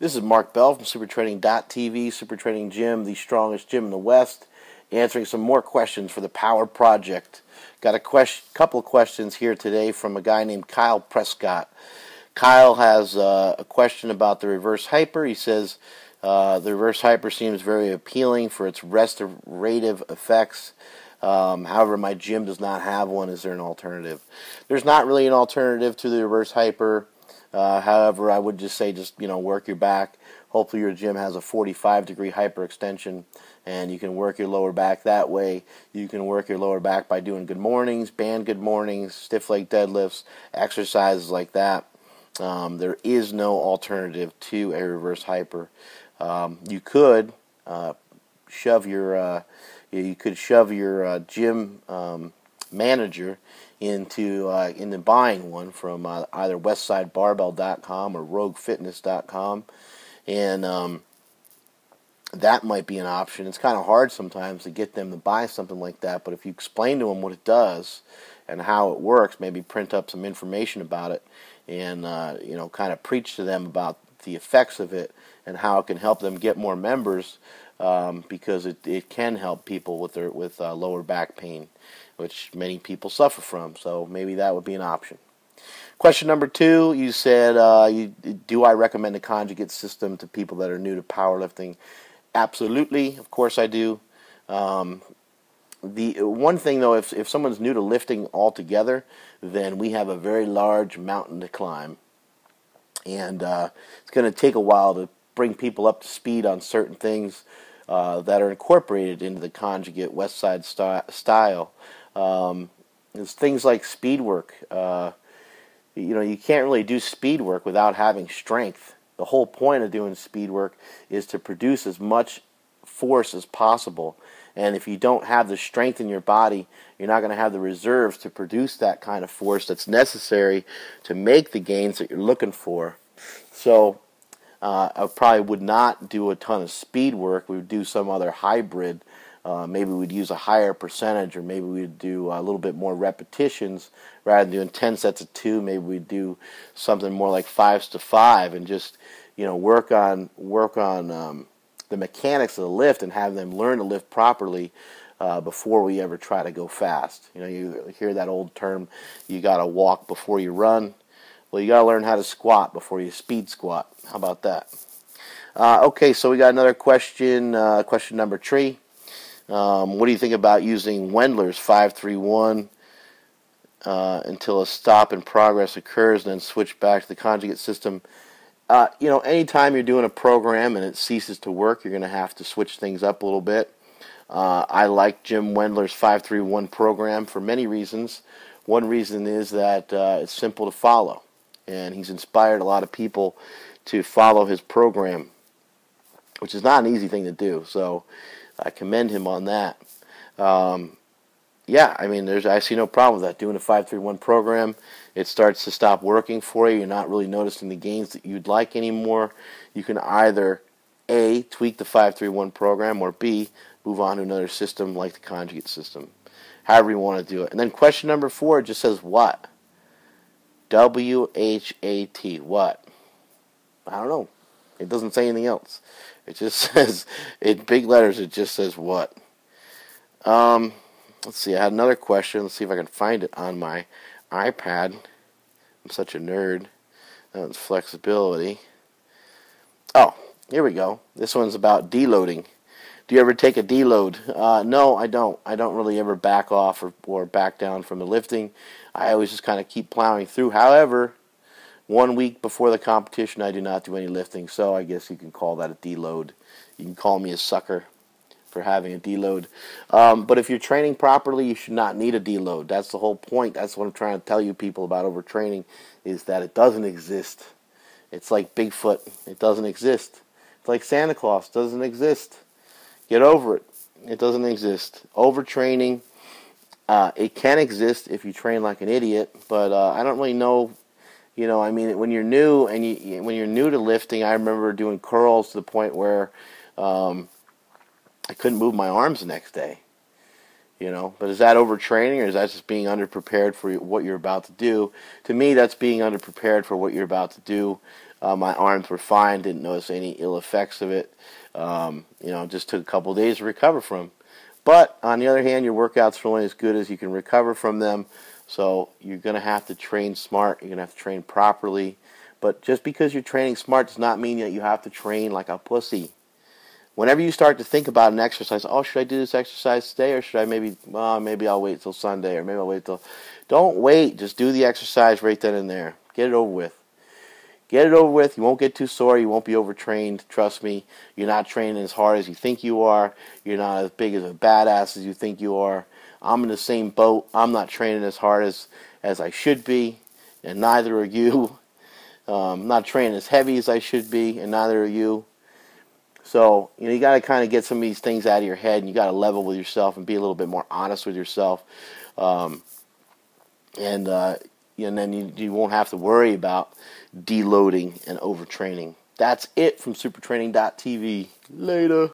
This is Mark Bell from SuperTraining.tv, Super Training Gym, the strongest gym in the West, answering some more questions for the Power Project. Got a couple of questions here today from a guy named Kyle Prescott. Kyle has a question about the reverse hyper. He says the reverse hyper seems very appealing for its restorative effects. However, my gym does not have one. Is there an alternative? There's not really an alternative to the reverse hyper. However, I would just say work your back. Hopefully your gym has a 45-degree hyperextension, and you can work your lower back that way. You can work your lower back by doing good mornings, band good mornings, stiff leg deadlifts, exercises like that. There is no alternative to a reverse hyper. You could shove your gym manager into buying one from either WestsideBarbell.com or RogueFitness.com, and that might be an option. It's kind of hard sometimes to get them to buy something like that, but if you explain to them what it does and how it works, maybe print up some information about it, and kind of preach to them about the effects of it and how it can help them get more members, because it can help people with lower back pain, which many people suffer from. So maybe that would be an option. Question number 2, you said, do I recommend a conjugate system to people that are new to powerlifting? Absolutely, of course I do. The one thing though, if someone's new to lifting altogether, then we have a very large mountain to climb, and it's going to take a while to bring people up to speed on certain things that are incorporated into the conjugate Westside style. It's things like speed work. You can't really do speed work without having strength. The whole point of doing speed work is to produce as much force as possible. And if you don't have the strength in your body, you're not going to have the reserves to produce that kind of force that's necessary to make the gains that you're looking for. So I probably would not do a ton of speed work. We would do some other hybrid. Maybe we'd use a higher percentage, or maybe we'd do a little bit more repetitions. Rather than doing 10 sets of 2, maybe we'd do something more like 5s to 5, and just work on the mechanics of the lift and have them learn to lift properly before we ever try to go fast. You hear that old term, you got to walk before you run. Well, you got to learn how to squat before you speed squat. How about that? Okay, so we got another question, question number 3. What do you think about using Wendler's 5-3-1 until a stop in progress occurs, and then switch back to the conjugate system? Anytime you're doing a program and it ceases to work, you're going to have to switch things up a little bit. I like Jim Wendler's 5-3-1 program for many reasons. One reason is that it's simple to follow, and he's inspired a lot of people to follow his program, which is not an easy thing to do. So I commend him on that. I see no problem with that. Doing a 5-3-1 program, it starts to stop working for you. You're not really noticing the gains that you'd like anymore. You can either A, tweak the 5-3-1 program, or B, move on to another system like the conjugate system. However you want to do it. And then question number 4 just says what? W-H-A-T. What? I don't know. It doesn't say anything else. It just says, in big letters, it just says what. Let's see, I had another question. Let's see if I can find it on my iPad. I'm such a nerd. That one's flexibility. Oh, here we go. This one's about deloading. Do you ever take a deload? No, I don't. I don't really ever back off or back down from the lifting. I always just kind of keep plowing through. However, 1 week before the competition, I do not do any lifting, so I guess you can call that a deload. You can call me a sucker for having a deload. But if you're training properly, you should not need a deload. That's the whole point. That's what I'm trying to tell you people about overtraining, is that it doesn't exist. It's like Bigfoot. It doesn't exist. It's like Santa Claus. It doesn't exist. Get over it. It doesn't exist. Overtraining, it can exist if you train like an idiot, but I don't really know. When you're new when you're new to lifting, I remember doing curls to the point where I couldn't move my arms the next day. But is that overtraining, or is that just being underprepared for what you're about to do? To me, that's being underprepared for what you're about to do. My arms were fine. Didn't notice any ill effects of it. Just took a couple days to recover from. But on the other hand, your workouts are only as good as you can recover from them. So you're going to have to train smart. You're going to have to train properly. But just because you're training smart does not mean that you have to train like a pussy. Whenever you start to think about an exercise, oh, should I do this exercise today, or should I maybe I'll wait till Sunday, or maybe I'll wait till... Don't wait. Just do the exercise right then and there. Get it over with. Get it over with. You won't get too sore. You won't be overtrained. Trust me. You're not training as hard as you think you are. You're not as big as a badass as you think you are. I'm in the same boat. I'm not training as hard as I should be, and neither are you. I'm not training as heavy as I should be, and neither are you. So, you got to kind of get some of these things out of your head, and you got to level with yourself and be a little bit more honest with yourself. And then you won't have to worry about deloading and overtraining. That's it from supertraining.tv. Later.